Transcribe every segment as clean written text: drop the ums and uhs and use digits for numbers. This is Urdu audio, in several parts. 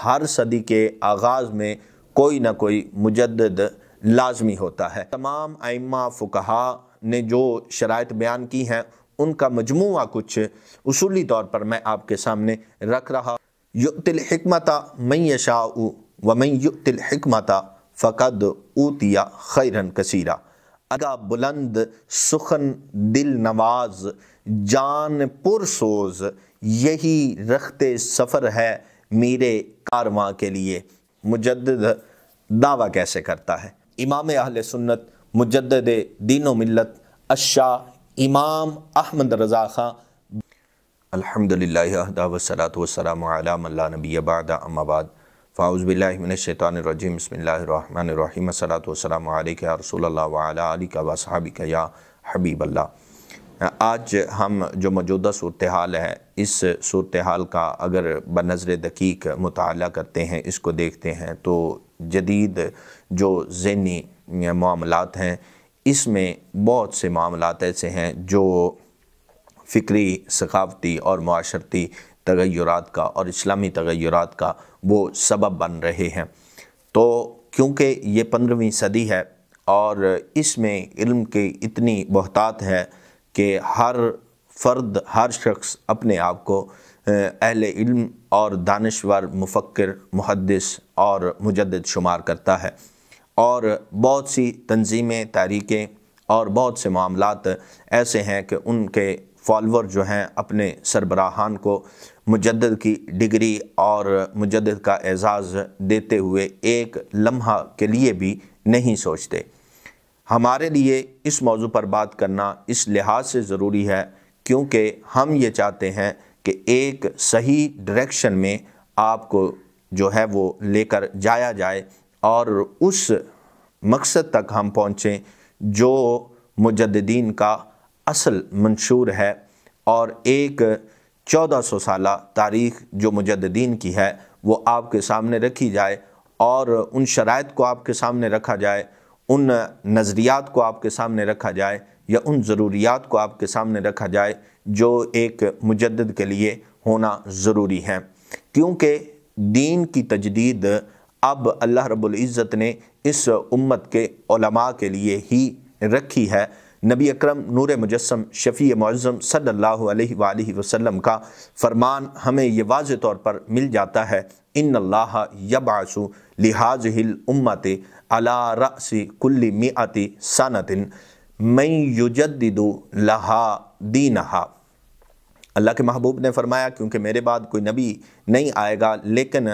ہر صدی کے آغاز میں کوئی نہ کوئی مجدد لازمی ہوتا ہے۔ تمام ائمہ فقہا نے جو شرائط بیان کی ہیں ان کا مجموعہ کچھ اصولی طور پر میں آپ کے سامنے رکھ رہا۔ یؤتی الحکمۃ من یشاء ومن یؤتی الحکمۃ فقد اوتی خیرا کثیرا۔ اگا بلند سخن دل نواز جان پرسوز، یہی رخت سفر ہے میرے کارواں کے لیے۔ مجدد دعویٰ کیسے کرتا ہے؟ امام اہل سنت مجدد دین و ملت الشاہ امام احمد رضا خان الحمدللہ وحدہ والصلاۃ والسلام علی من لا نبی بعد اما بعد فاعوذ باللہ من الشیطان الرجیم بسم اللہ الرحمن الرحیم الصلاۃ والسلام علیک یا رسول اللہ وعلی آلک واصحابک یا حبیب اللہ۔ آج ہم جو موجودہ صورتحال ہے اس صورتحال کا اگر بنظر دقیق مطالعہ کرتے ہیں، اس کو دیکھتے ہیں تو جدید جو ذہنی معاملات ہیں اس میں بہت سے معاملات ایسے ہیں جو فکری، ثقافتی اور معاشرتی تغیرات کا اور اسلامی تغیرات کا وہ سبب بن رہے ہیں۔ تو کیونکہ یہ 15ویں صدی ہے اور اس میں علم کی اتنی بہتات ہے کہ ہر فرد، ہر شخص اپنے آپ کو اہل علم اور دانشور، مفکر، محدث اور مجدد شمار کرتا ہے، اور بہت سی تنظیمیں، تحریکیں اور بہت سے معاملات ایسے ہیں کہ ان کے فالور جو ہیں اپنے سربراہان کو مجدد کی ڈگری اور مجدد کا اعزاز دیتے ہوئے ایک لمحہ کے لیے بھی نہیں سوچتے۔ ہمارے لیے اس موضوع پر بات کرنا اس لحاظ سے ضروری ہے کیونکہ ہم یہ چاہتے ہیں کہ ایک صحیح ڈائریکشن میں آپ کو جو ہے وہ لے کر جایا جائے اور اس مقصد تک ہم پہنچیں جو مجددین کا اصل منشور ہے، اور ایک 1400 سالہ تاریخ جو مجددین کی ہے وہ آپ کے سامنے رکھی جائے، اور ان شرائط کو آپ کے سامنے رکھا جائے، ان نظریات کو آپ کے سامنے رکھا جائے، یا ان ضروریات کو آپ کے سامنے رکھا جائے جو ایک مجدد کے لیے ہونا ضروری ہے۔ کیونکہ دین کی تجدید اب اللہ رب العزت نے اس امت کے علماء کے لیے ہی رکھی ہے۔ نبی اکرم نور مجسم شفیع معظم صلی اللہ علیہ وآلہ وسلم کا فرمان ہمیں یہ واضح طور پر مل جاتا ہے، ان اللہ یبعث لہذہ الامت علی رأس کل مئۃ سنۃ من یجدد لہا دینہا۔ اللہ کے محبوب نے فرمایا کیونکہ میرے بعد کوئی نبی نہیں آئے گا، لیکن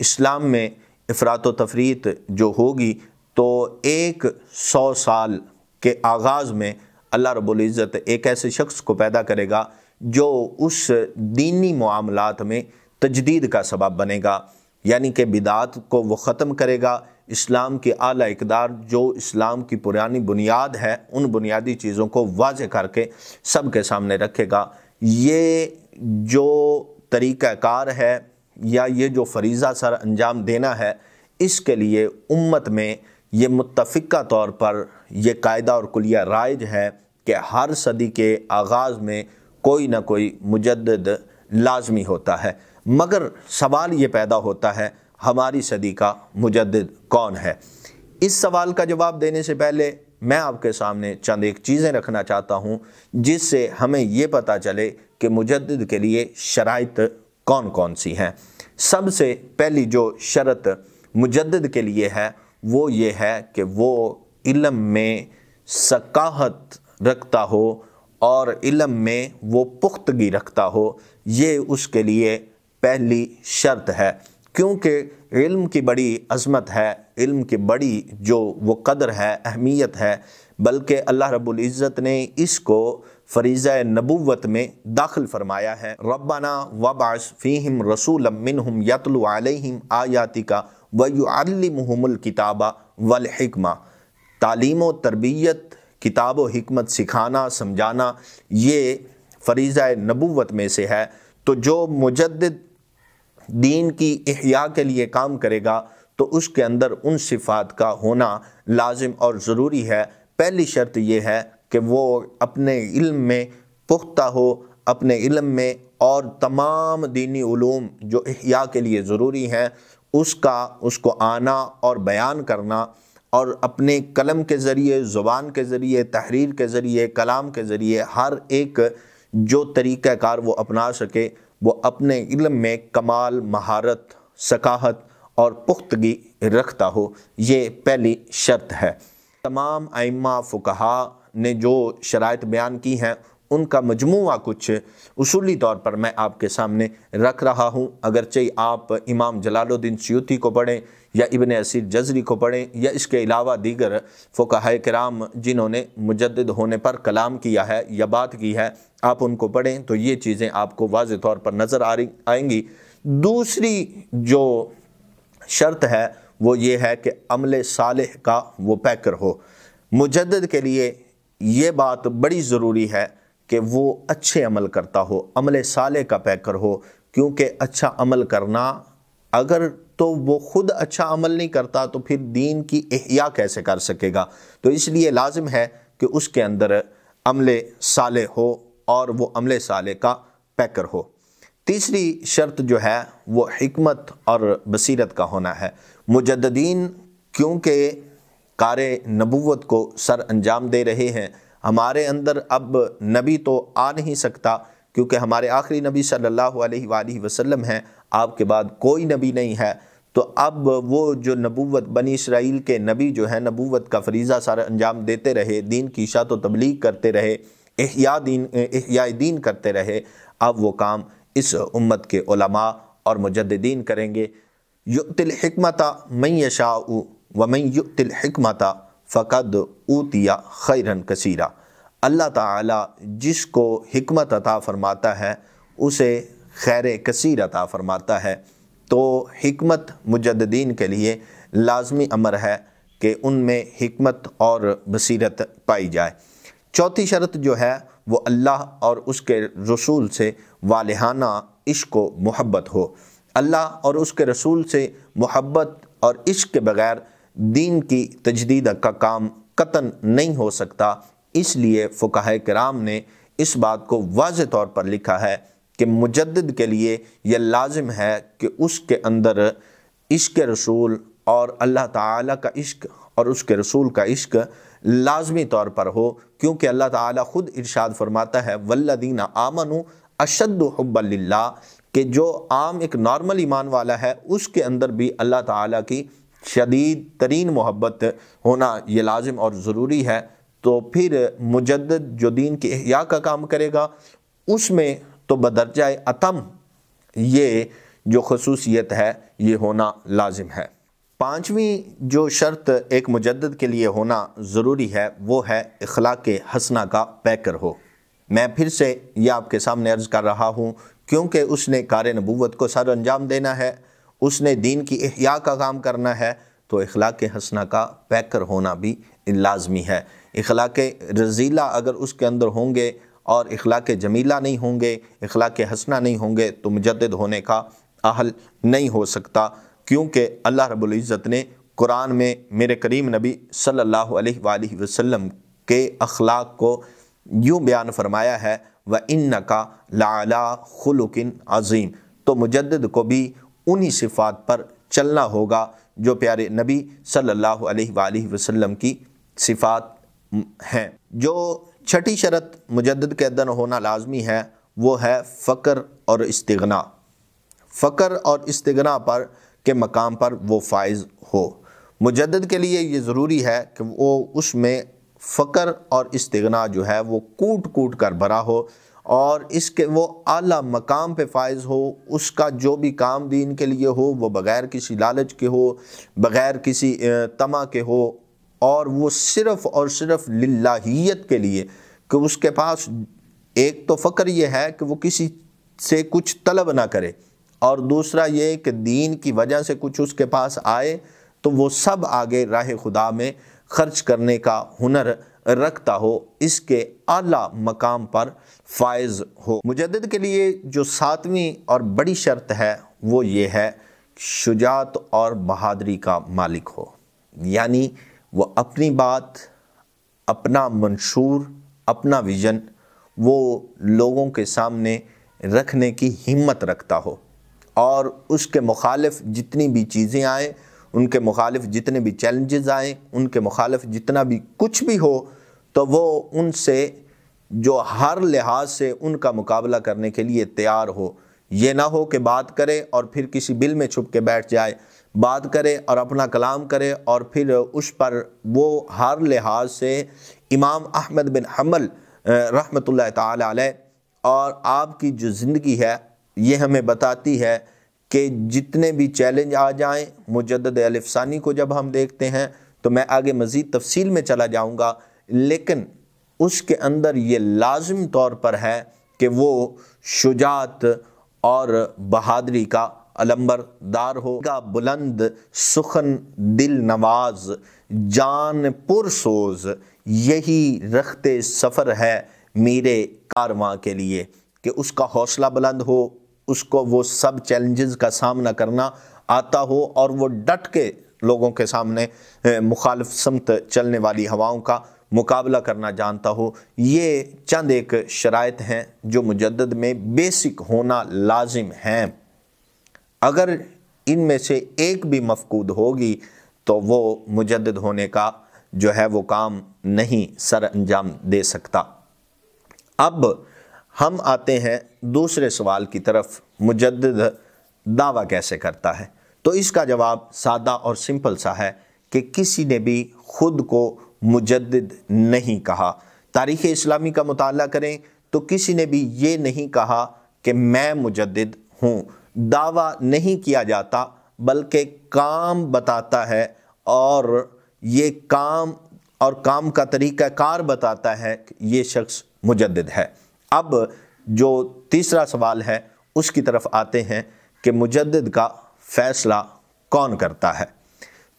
اسلام میں افراط و تفریط جو ہوگی تو 100 سال کے آغاز میں اللہ رب العزت ایک ایسے شخص کو پیدا کرے گا جو اس دینی معاملات میں تجدید کا سبب بنے گا، یعنی کہ بدعات کو وہ ختم کرے گا، اسلام کی اعلیٰ اقدار جو اسلام کی پرانی بنیاد ہے ان بنیادی چیزوں کو واضح کر کے سب کے سامنے رکھے گا۔ یہ جو طریقہ کار ہے یا یہ جو فریضہ سر انجام دینا ہے، اس کے لیے امت میں یہ متفقہ طور پر یہ قاعدہ اور کلیہ رائج ہے کہ ہر صدی کے آغاز میں کوئی نہ کوئی مجدد لازمی ہوتا ہے، مگر سوال یہ پیدا ہوتا ہے ہماری صدی کا مجدد کون ہے؟ اس سوال کا جواب دینے سے پہلے میں آپ کے سامنے چند ایک چیزیں رکھنا چاہتا ہوں جس سے ہمیں یہ پتہ چلے کہ مجدد کے لیے شرائط کون کون سی ہیں۔ سب سے پہلی جو شرط مجدد کے لیے ہے وہ یہ ہے کہ وہ علم میں ثقافت رکھتا ہو اور علم میں وہ پختگی رکھتا ہو، یہ اس کے لیے پہلی شرط ہے، کیونکہ علم کی بڑی عظمت ہے، علم کی بڑی جو وہ قدر ہے، اہمیت ہے، بلکہ اللہ رب العزت نے اس کو فریضہ نبوت میں داخل فرمایا ہے۔ ربنا وابعث فیہم رسولا منہم یتلو علیہم آیاتک ویعلمہم الکتاب والحکمہ۔ تعلیم و تربیت، کتاب و حکمت سکھانا، سمجھانا، یہ فریضہ نبوت میں سے ہے۔ تو جو مجدد دین کی احیاء کے لیے کام کرے گا تو اس کے اندر ان صفات کا ہونا لازم اور ضروری ہے۔ پہلی شرط یہ ہے کہ وہ اپنے علم میں پختہ ہو، اپنے علم میں اور تمام دینی علوم جو احیاء کے لیے ضروری ہیں اس کو آنا اور بیان کرنا، اور اپنے قلم کے ذریعے، زبان کے ذریعے، تحریر کے ذریعے، کلام کے ذریعے ہر ایک جو طریقہ کار وہ اپنا سکے وہ اپنے علم میں کمال مہارت، ثقافت اور پختگی رکھتا ہو، یہ پہلی شرط ہے۔ تمام ائمہ فقہا نے جو شرائط بیان کی ہیں ان کا مجموعہ کچھ اصولی طور پر میں آپ کے سامنے رکھ رہا ہوں۔ اگرچہ آپ امام جلال الدین سیوطی کو پڑھیں یا ابن اسیر جزری کو پڑھیں یا اس کے علاوہ دیگر فقہائے کرام جنہوں نے مجدد ہونے پر کلام کیا ہے یا بات کی ہے، آپ ان کو پڑھیں تو یہ چیزیں آپ کو واضح طور پر نظر آئیں گی۔ دوسری جو شرط ہے وہ یہ ہے کہ عمل صالح کا وہ پیکر ہو۔ مجدد کے لیے یہ بات بڑی ضروری ہے کہ وہ اچھے عمل کرتا ہو، عمل صالح کا پیکر ہو، کیونکہ اچھا عمل کرنا، اگر تو وہ خود اچھا عمل نہیں کرتا تو پھر دین کی احیاء کیسے کر سکے گا؟ تو اس لیے لازم ہے کہ اس کے اندر عمل صالح ہو اور وہ عمل صالح کا پیکر ہو۔ تیسری شرط جو ہے وہ حکمت اور بصیرت کا ہونا ہے۔ مجددین کیونکہ کار نبوت کو سر انجام دے رہے ہیں، ہمارے اندر اب نبی تو آ نہیں سکتا کیونکہ ہمارے آخری نبی صلی اللہ علیہ وآلہ وسلم ہیں، آپ کے بعد کوئی نبی نہیں ہے۔ تو اب وہ جو نبوت بنی اسرائیل کے نبی جو ہیں نبوت کا فریضہ سر انجام دیتے رہے، دین کی اشاعت و تبلیغ کرتے رہے، احیاء دین کرتے رہے، اب وہ کام اس امت کے علماء اور مجددین کریں گے۔ یؤتی الحکمت من یشاء ومن یؤتی الحکمت فقد اوتی خیرا کثیرا۔ اللہ تعالی جس کو حکمت عطا فرماتا ہے اسے خیر کثیر عطا فرماتا ہے۔ تو حکمت مجددین کے لیے لازمی امر ہے کہ ان میں حکمت اور بصیرت پائی جائے۔ چوتھی شرط جو ہے وہ اللہ اور اس کے رسول سے والہانہ عشق و محبت ہو۔ اللہ اور اس کے رسول سے محبت اور عشق کے بغیر دین کی تجدید کا کام قطعاً نہیں ہو سکتا۔ اس لیے فقہائے کرام نے اس بات کو واضح طور پر لکھا ہے کہ مجدد کے لیے یہ لازم ہے کہ اس کے اندر عشق رسول اور اللہ تعالیٰ کا عشق اور اس کے رسول کا عشق لازمی طور پر ہو، کیونکہ اللہ تعالیٰ خود ارشاد فرماتا ہے والذین آمنوا اشد حبا للہ، کہ جو عام ایک نارمل ایمان والا ہے اس کے اندر بھی اللہ تعالیٰ کی شدید ترین محبت ہونا یہ لازم اور ضروری ہے۔ تو پھر مجدد جو دین کی احیاء کا کام کرے گا اس میں تو بدرجہ اتم یہ جو خصوصیت ہے یہ ہونا لازم ہے۔ پانچویں جو شرط ایک مجدد کے لیے ہونا ضروری ہے وہ ہے اخلاق حسنہ کا پیکر ہو۔ میں پھر سے یہ آپ کے سامنے عرض کر رہا ہوں، کیونکہ اس نے کار نبوت کو سر انجام دینا ہے، اس نے دین کی احیاء کا کام کرنا ہے، تو اخلاق حسنہ کا پیکر ہونا بھی لازمی ہے۔ اخلاق رذیلہ اگر اس کے اندر ہوں گے اور اخلاق جمیلہ نہیں ہوں گے، اخلاق حسنہ نہیں ہوں گے تو مجدد ہونے کا اہل نہیں ہو سکتا، کیونکہ اللہ رب العزت نے قرآن میں میرے کریم نبی صلی اللہ علیہ وآلہ وسلم کے اخلاق کو یوں بیان فرمایا ہے وَإِنَّكَ لَعَلَىٰ خُلُقٍ عَظِيمٍ۔ تو مجدد کو بھی انہی صفات پر چلنا ہوگا جو پیارے نبی صلی اللہ علیہ وآلہ وسلم کی صفات ہیں۔ جو چھٹی شرط مجدد کے اندر ہونا لازمی ہے وہ ہے فقر اور استغنا۔ فقر اور استغنا پر کے مقام پر وہ فائز ہو۔ مجدد کے لیے یہ ضروری ہے کہ وہ اس میں فقر اور استغنا جو ہے وہ کوٹ کوٹ کر بھرا ہو اور اس کے وہ اعلیٰ مقام پہ فائز ہو۔ اس کا جو بھی کام دین کے لیے ہو وہ بغیر کسی لالچ کے ہو، بغیر کسی طمع کے ہو، اور وہ صرف اور صرف للہیت کے لیے، کہ اس کے پاس ایک تو فقر یہ ہے کہ وہ کسی سے کچھ طلب نہ کرے، اور دوسرا یہ کہ دین کی وجہ سے کچھ اس کے پاس آئے تو وہ سب آگے راہ خدا میں خرچ کرنے کا ہنر رکھتا ہو، اس کے اعلیٰ مقام پر فائز ہو۔ مجدد کے لیے جو ساتویں اور بڑی شرط ہے وہ یہ ہے شجاعت اور بہادری کا مالک ہو، یعنی وہ اپنی بات، اپنا منشور، اپنا ویژن وہ لوگوں کے سامنے رکھنے کی ہمت رکھتا ہو، اور اس کے مخالف جتنی بھی چیزیں آئیں، ان کے مخالف جتنے بھی چیلنجز آئیں، ان کے مخالف جتنا بھی کچھ بھی ہو، تو وہ ان سے جو ہر لحاظ سے ان کا مقابلہ کرنے کے لیے تیار ہو۔ یہ نہ ہو کہ بات کرے اور پھر کسی بل میں چھپ کے بیٹھ جائے، بات کرے اور اپنا کلام کرے اور پھر اس پر وہ ہر لحاظ سے امام احمد بن حنبل رحمۃ اللہ تعالی علیہ اور آپ کی جو زندگی ہے یہ ہمیں بتاتی ہے کہ جتنے بھی چیلنج آ جائیں، مجدد الف ثانی کو جب ہم دیکھتے ہیں تو میں آگے مزید تفصیل میں چلا جاؤں گا، لیکن اس کے اندر یہ لازم طور پر ہے کہ وہ شجاعت اور بہادری کا علمبردار ہو گا۔ بلند سخن دل نواز جان پر سوز، یہی رخت سفر ہے میرے کارواں کے لیے، کہ اس کا حوصلہ بلند ہو، اس کو وہ سب چیلنجز کا سامنا کرنا آتا ہو اور وہ ڈٹ کے لوگوں کے سامنے مخالف سمت چلنے والی ہواؤں کا مقابلہ کرنا جانتا ہو۔ یہ چند ایک شرائط ہیں جو مجدد میں بیسک ہونا لازم ہیں۔ اگر ان میں سے ایک بھی مفقود ہوگی تو وہ مجدد ہونے کا جو ہے وہ کام نہیں سر انجام دے سکتا۔ اب ہم آتے ہیں دوسرے سوال کی طرف، مجدد دعویٰ کیسے کرتا ہے؟ تو اس کا جواب سادہ اور سمپل سا ہے کہ کسی نے بھی خود کو مجدد نہیں کہا۔ تاریخ اسلامی کا مطالعہ کریں تو کسی نے بھی یہ نہیں کہا کہ میں مجدد ہوں، دعویٰ نہیں کیا جاتا بلکہ کام بتاتا ہے، اور یہ کام کا طریقہ کار بتاتا ہے کہ یہ شخص مجدد ہے۔ اب جو تیسرا سوال ہے اس کی طرف آتے ہیں کہ مجدد کا فیصلہ کون کرتا ہے؟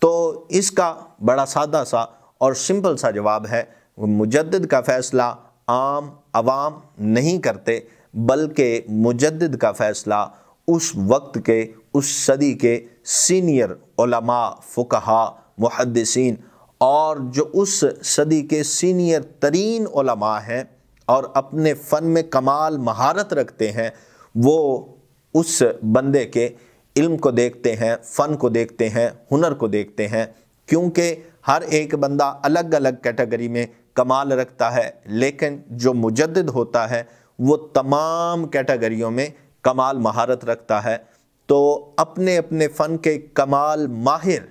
تو اس کا بڑا سادہ سا اور سمپل سا جواب ہے، مجدد کا فیصلہ عوام نہیں کرتے، بلکہ مجدد کا فیصلہ اس وقت کے، اس صدی کے سینئر علماء، فقہاء، محدثین اور جو اس صدی کے سینئر ترین علماء ہیں اور اپنے فن میں کمال مہارت رکھتے ہیں، وہ اس بندے کے علم کو دیکھتے ہیں، فن کو دیکھتے ہیں، ہنر کو دیکھتے ہیں، کیونکہ ہر ایک بندہ الگ الگ کیٹیگری میں کمال رکھتا ہے، لیکن جو مجدد ہوتا ہے وہ تمام کیٹیگریوں میں کمال مہارت رکھتا ہے۔ تو اپنے اپنے فن کے کمال ماہر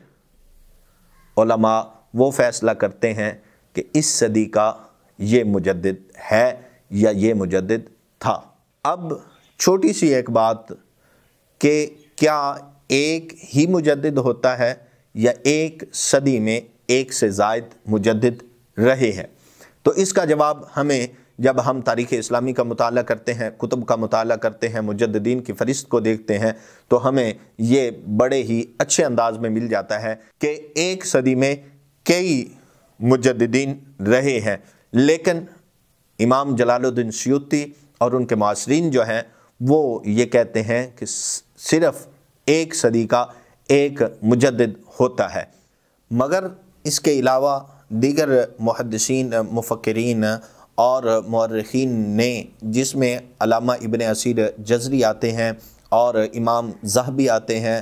علماء وہ فیصلہ کرتے ہیں کہ اس صدی کا یہ مجدد ہے یا یہ مجدد تھا۔ اب چھوٹی سی ایک بات کہ کیا ایک ہی مجدد ہوتا ہے یا ایک صدی میں ایک سے زائد مجدد رہے ہیں؟ تو اس کا جواب ہمیں جب ہم تاریخ اسلامی کا مطالعہ کرتے ہیں، کتب کا مطالعہ کرتے ہیں، مجددین کی فہرست کو دیکھتے ہیں، تو ہمیں یہ بڑے ہی اچھے انداز میں مل جاتا ہے کہ ایک صدی میں کئی مجددین رہے ہیں، لیکن امام جلال الدین سیوطی اور ان کے معاصرین جو ہیں وہ یہ کہتے ہیں کہ صرف ایک صدی کا ایک مجدد ہوتا ہے۔ مگر اس کے علاوہ دیگر محدثین، مفکرین اور مورخین نے، جس میں علامہ ابن اسیر جزری آتے ہیں اور امام ذہبی آتے ہیں،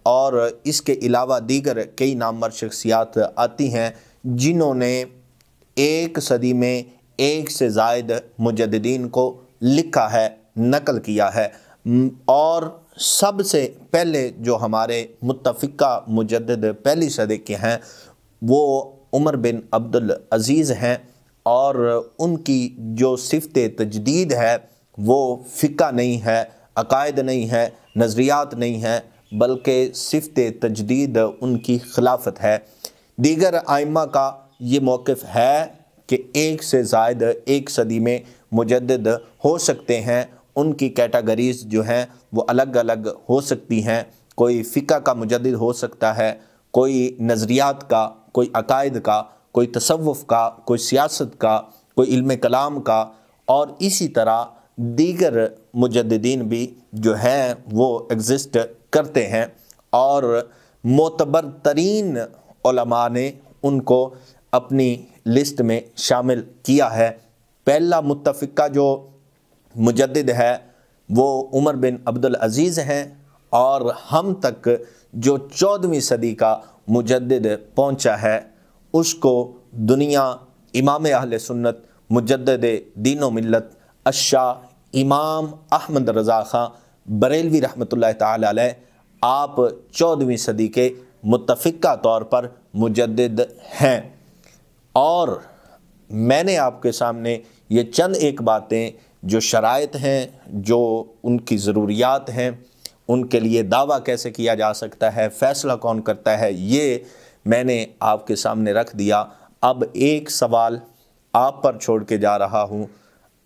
اور اس کے علاوہ دیگر کئی نامور شخصیات آتی ہیں جنہوں نے ایک صدی میں ایک سے زائد مجددین کو لکھا ہے، نقل کیا ہے، اور سب سے پہلے جو ہمارے متفقہ مجدد پہلی صدی کے ہیں وہ عمر بن عبد العزیز ہیں، اور ان کی جو صفت تجدید ہے وہ فقہ نہیں ہے، عقائد نہیں ہے، نظریات نہیں ہے، بلکہ صفت تجدید ان کی خلافت ہے۔ دیگر ائمہ کا یہ موقف ہے کہ ایک سے زائد ایک صدی میں مجدد ہو سکتے ہیں، ان کی کیٹیگریز جو ہیں وہ الگ الگ ہو سکتی ہیں، کوئی فقہ کا مجدد ہو سکتا ہے، کوئی نظریات کا، کوئی عقائد کا، کوئی تصوف کا، کوئی سیاست کا، کوئی علم کلام کا، اور اسی طرح دیگر مجددین بھی جو ہیں وہ ایگزسٹ کرتے ہیں، اور معتبر ترین علماء نے ان کو اپنی لسٹ میں شامل کیا ہے۔ پہلا متفقہ جو مجدد ہے وہ عمر بن عبدالعزیز ہیں، اور ہم تک جو 14ویں صدی کا مجدد پہنچا ہے اس کو دنیا امام اہل سنت مجدد دین و ملت الشاہ امام احمد رضا خان بریلوی رحمۃ اللہ تعالی علیہ، آپ 14ویں صدی کے متفقہ طور پر مجدد ہیں۔ اور میں نے آپ کے سامنے یہ چند ایک باتیں جو شرائط ہیں، جو ان کی ضروریات ہیں، ان کے لیے دعویٰ کیسے کیا جا سکتا ہے، فیصلہ کون کرتا ہے، یہ میں نے آپ کے سامنے رکھ دیا۔ اب ایک سوال آپ پر چھوڑ کے جا رہا ہوں،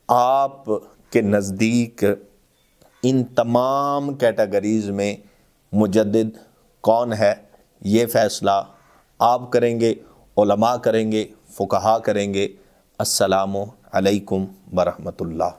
آپ کے نزدیک ان تمام کیٹیگریز میں مجدد کون ہے؟ یہ فیصلہ آپ کریں گے، علماء کریں گے، فقہاء کریں گے۔ السلام علیکم ورحمۃ اللہ۔